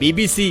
BBC,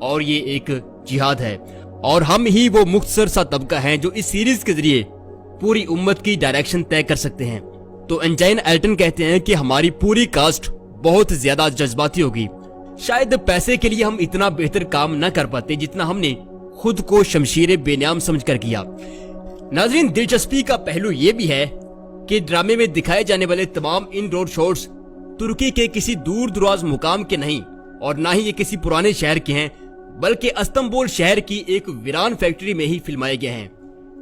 اور یہ ایک جہاد ہے اور ہم ہی وہ مختصر سا طبقہ ہیں جو اس سیریز کے ذریعے پوری امت کی ڈائریکشن طے کر سکتے ہیں۔ تو انجائن ایلٹن کہتے ہیں کہ ہماری پوری کاسٹ بہت زیادہ جذباتی ہوگی، شاید پیسے کے لیے ہم اتنا بہتر کام نہ کر پاتے جتنا ہم نے خود کو شمشیر بے نام سمجھ کر کیا۔ ناظرین، دلچسپی کا پہلو یہ بھی ہے کہ ڈرامے میں دکھائے جانے والے تمام انڈور شاٹس ترکی کے کسی دور دراز مقام کے نہیں اور نہ ہی یہ کسی پرانے شہر کے ہیں، بلکہ استنبول شہر کی ایک ویران فیکٹری میں ہی فلمائے گئے ہیں۔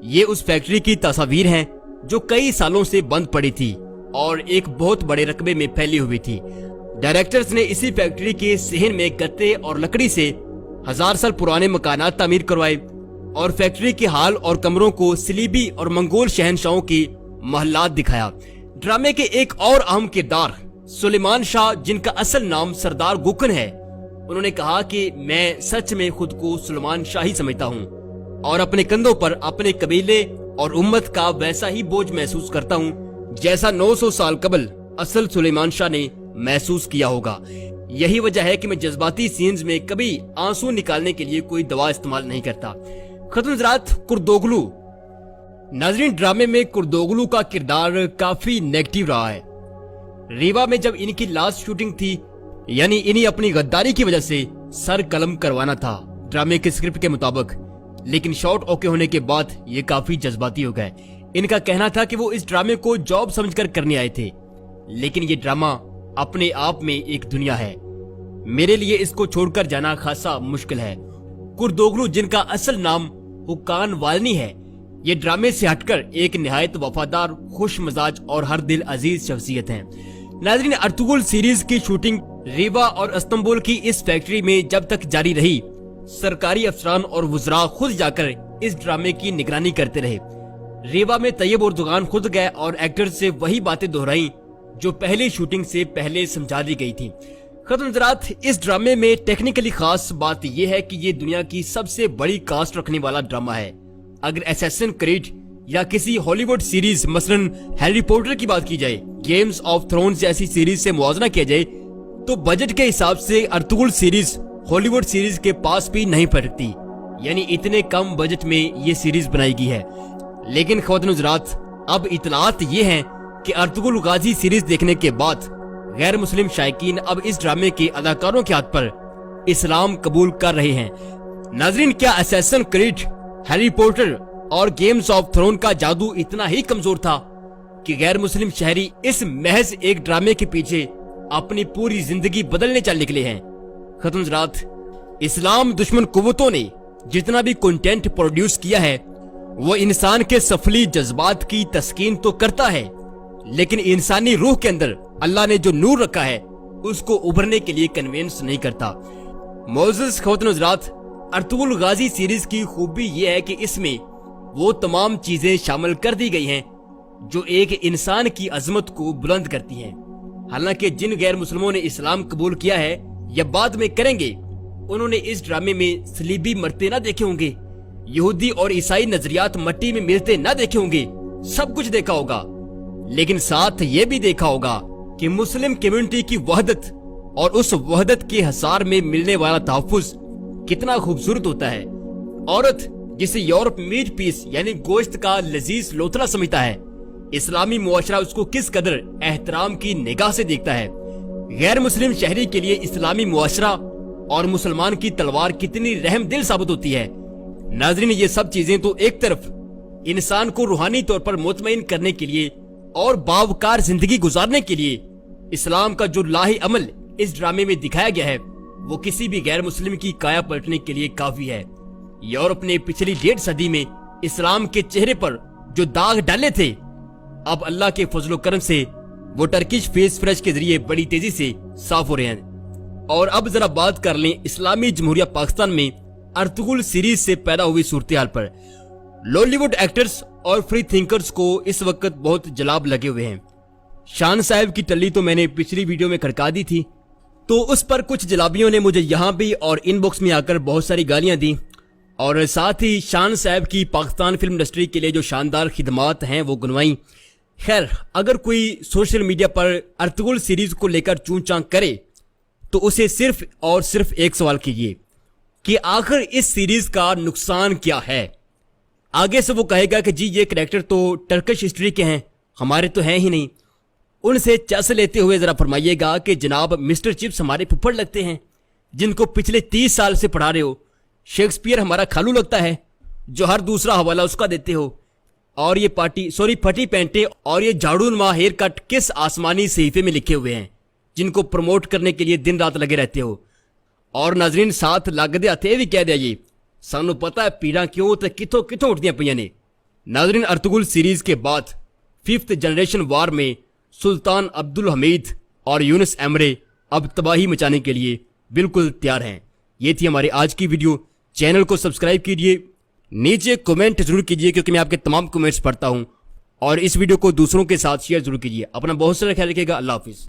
یہ اس فیکٹری کی تصاویر ہیں جو کئی سالوں سے بند پڑی تھی اور ایک بہت بڑے رقبے میں پھیلی ہوئی تھی۔ ڈائریکٹرز نے اسی فیکٹری کے صحن میں گتے اور لکڑی سے 1000 سال پرانے مکانات تعمیر کروائے اور فیکٹری کے حال اور کمروں کو صلیبی اور منگول شہنشاہوں کی محلات دکھایا۔ ڈرامے کے ایک اور اہم کردار سلیمان شاہ، جن کا اصل نام سردار گوکن ہے، انہوں نے کہا کہ میں سچ میں خود کو سلیمان شاہ ہی سمجھتا ہوں اور اپنے کندھوں پر اپنے قبیلے اور امت کا ویسا ہی بوجھ محسوس کرتا ہوں جیسا 900 سال قبل اصل سلیمان شاہ نے محسوس کیا ہوگا۔ یہی وجہ ہے کہ میں جذباتی سینز میں کبھی آنسو نکالنے کے لیے کوئی دوا استعمال نہیں کرتا۔ ختم نظرات، کردوغلو۔ ناظرین، ڈرامے میں کردوغلو کا کردار کافی نیگیٹو رہا ہے۔ ریوا میں جب ان کی لاسٹ شوٹنگ تھی، یعنی انہیں اپنی غداری کی وجہ سے سر قلم کروانا تھا ڈرامے کے اسکرپٹ کے مطابق، لیکن شاٹ اوکے ہونے کے بعد یہ کافی جذباتی ہو گئے۔ ان کا کہنا تھا کہ وہ اس ڈرامے کو جاب سمجھ کر کرنے آئے تھے، لیکن یہ ڈرامہ اپنے آپ میں ایک دنیا ہے، میرے لیے اس کو چھوڑ کر جانا خاصا مشکل ہے۔ کردوغلو، جن کا اصل نام حکان والنی ہے، یہ ڈرامے سے ہٹ کر ایک نہایت وفادار، خوش مزاج اور ہر دل عزیز شخصیت ہیں۔ ناظرین، ارطغرل سیریز کی شوٹنگ ریوا اور استنبول کی اس فیکٹری میں جب تک جاری رہی، سرکاری افسران اور وزراء خود جا کر اس ڈرامے کی نگرانی کرتے رہے۔ ریوا میں طیب اردگان خود گئے اور ایکٹر سے وہی باتیں دہرائیں جو پہلی شوٹنگ سے پہلے سمجھا دی گئی تھی۔ ختم نظرات، اس ڈرامے میں ٹیکنیکلی خاص بات یہ ہے کہ یہ دنیا کی سب سے بڑی کاسٹ رکھنے والا ڈرامہ ہے۔ اگر اسیسن کریڈ یا کسی ہالی ووڈ سیریز مثلاً ہیری پوٹر کی بات کی جائے، گیمز آف تھرونز جیسی سیریز سے موازنہ کیا جائے، تو بجٹ کے حساب سے ارطغرل سیریز ہالی ووڈ سیریز کے پاس بھی نہیں پھٹکتی، یعنی اتنے کم بجٹ میں یہ سیریز بنائی گئی ہے۔ لیکن خواتین حضرات، اب اطلاعات یہ ہیں کہ ارطغرل غازی سیریز دیکھنے کے بعد غیر مسلم شائقین اب اس ڈرامے کے اداکاروں کے ہاتھ پر اسلام قبول کر رہے ہیں۔ ناظرین، کیا اسیسن کریڈ، ہیری پوٹر اور گیمز آف تھرون کا جادو اتنا ہی کمزور تھا کہ غیر مسلم شہری اس محض ایک ڈرامے کے پیچھے اپنی پوری زندگی بدلنے چل نکلے ہیں؟ ختم حضرات، اسلام دشمن قوتوں نے جتنا بھی کنٹینٹ پروڈیوس کیا ہے وہ انسان کے سفلی جذبات کی تسکین تو کرتا ہے، لیکن انسانی روح کے اندر اللہ نے جو نور رکھا ہے اس کو ابھرنے کے لیے کنوینس نہیں کرتا۔ معزز خواتین حضرات، ارطغرل غازی سیریز کی خوبی یہ ہے کہ اس میں وہ تمام چیزیں شامل کر دی گئی ہیں جو ایک انسان کی عظمت کو بلند کرتی ہیں۔ حالانکہ جن غیر مسلموں نے اسلام قبول کیا ہے یا بعد میں کریں گے، انہوں نے اس ڈرامے میں صلیبی مرتے نہ دیکھے ہوں گے، یہودی اور عیسائی نظریات مٹی میں ملتے نہ دیکھے ہوں گے، سب کچھ دیکھا ہوگا، لیکن ساتھ یہ بھی دیکھا ہوگا کہ مسلم کمیونٹی کی وحدت اور اس وحدت کے حصار میں ملنے والا تحفظ کتنا خوبصورت ہوتا ہے۔ عورت جسے یورپ میٹ پیس یعنی گوشت کا لذیذ لوتھڑا سمجھتا ہے، اسلامی معاشرہ اس کو کس قدر احترام کی نگاہ سے دیکھتا ہے۔ غیر مسلم شہری کے لیے اسلامی معاشرہ اور مسلمان کی تلوار کتنی رحم دل ثابت ہوتی ہے۔ ناظرین، یہ سب چیزیں تو ایک طرف انسان کو روحانی طور پر مطمئن کرنے کے لیے اور باوقار زندگی گزارنے کے لیے اسلام کا جو لاہی عمل اس ڈرامے میں دکھایا گیا ہے وہ کسی بھی غیر مسلم کی کایا پلٹنے کے لیے کافی ہے۔ یورپ نے پچھلی 1.5 صدی میں اسلام کے چہرے پر جو داغ ڈالے تھے، اب اللہ کے فضل و کرم سے وہ ٹرکش فیس فریش کے ذریعے بڑی تیزی سے صاف ہو رہے ہیں۔ اور اب ذرا بات کر لیں اسلامی جمہوریہ پاکستان میں ارطغرل سیریز سے پیدا ہوئی صورتحال پر۔ لالی ووڈ ایکٹرز اور فری تھنکرز کو اس وقت بہت جلاب لگے ہوئے ہیں۔ شان صاحب کی ٹلی تو میں نے پچھلی ویڈیو میں کھڑکا دی تھی، تو اس پر کچھ جلابیوں نے مجھے یہاں بھی اور ان باکس میں آ کر بہت ساری گالیاں دی، اور ساتھ ہی شان صاحب کی پاکستان فلم انڈسٹری کے لیے جو شاندار خدمات ہیں وہ گنوائیں۔ خیر، اگر کوئی سوشل میڈیا پر ارطغرل سیریز کو لے کر چون چاں کرے تو اسے صرف اور صرف ایک سوال کیجیے، کہ آخر اس سیریز کا نقصان کیا ہے۔ آگے سے وہ کہے گا کہ جی یہ کریکٹر تو ٹرکش ہسٹری کے ہیں، ہمارے تو ہیں ہی نہیں۔ ان سے چس لیتے ہوئے ذرا فرمائیے گا کہ جناب مسٹر چپس ہمارے پھپھڑ لگتے ہیں جن کو پچھلے 30 سال سے پڑھا رہے ہو، شیکسپیئر ہمارا کھالو لگتا ہے جو ہر دوسرا حوالہ اس کا دیتے ہو، اور یہ پھٹی پینٹیں اور یہ جھاڑو نما ہیئر کٹ کس آسمانی صحیفے میں لکھے ہوئے ہیں جن کو پروموٹ کرنے کے لیے دن رات لگے رہتے ہو۔ اور ناظرین ساتھ لگتے ہتھے بھی کہہ دیا جی سانو پتا ہے پیڑاں کیوں تے کتوں اٹھدیاں پیاں نے۔ ناظرین ارطغرل سیریز کے بعد 5th جنریشن وار میں سلطان عبد الحمید اور یونس ایمرے اب تباہی مچانے کے لیے بالکل تیار ہیں۔ یہ تھی ہماری آج کی ویڈیو، چینل کو سبسکرائب کیجئے، نیچے کومنٹ ضرور کیجئے کیونکہ میں آپ کے تمام کومنٹس پڑھتا ہوں، اور اس ویڈیو کو دوسروں کے ساتھ شیئر ضرور کیجئے۔ اپنا بہت سارا خیال رکھیے گا، اللہ حافظ۔